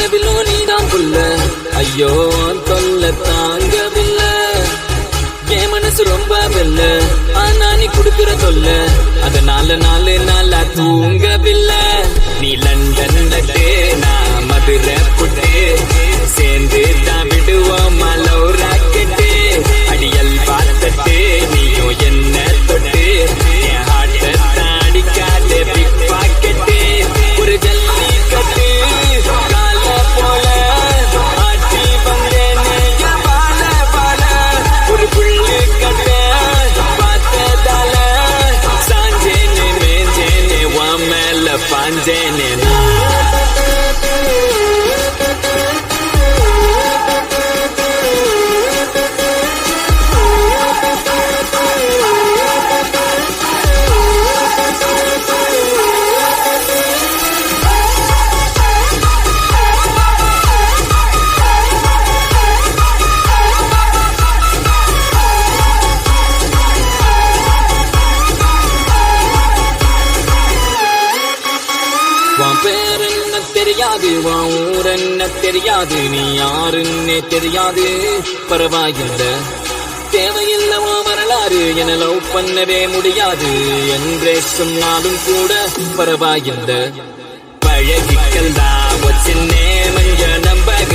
கனவிலோ நீதான் புள்ள ஐயோ தொல்ல தாங்கவில்லை என் மனசு ரொம்ப வெல்ல ஆனா நீ குடுக்கிற தொல்ல அதனால நாளா தூங்கவில்லை நீ லண்டன் நட்டு நான் மதுரை புட்டு சேர்ந்து தான் விடுவோம் மலவு ராக்கெட்டு அடியல் பார்த்தட்டு நீயும் என்ன தொட்டு என் ஹார்ட்ட தாடிக்காத பிக் பாக்கெட்டு ஒரு ஜல்லி கட்டு கால போல ஆட்டி வந்தேனே பால பால ஒரு புள்ளு கட்ட பார்த்ததால சாஞ்சேனே மேஞ்சேனே உன் மேல பாஞ்சேனே உன் பேர் என்ன தெரியாது உன் ஊர் என்ன தெரியாது நீ யாருன்னே தெரியாது பரவாயில்லை தேவையில்லை உன் வரலாறு என லவ் பண்ணவே முடியாது என்றே சொன்னாலும் கூட பரவாயில்லை பழகிக்கல் தான் சின்ன மஞ்ச நம்பக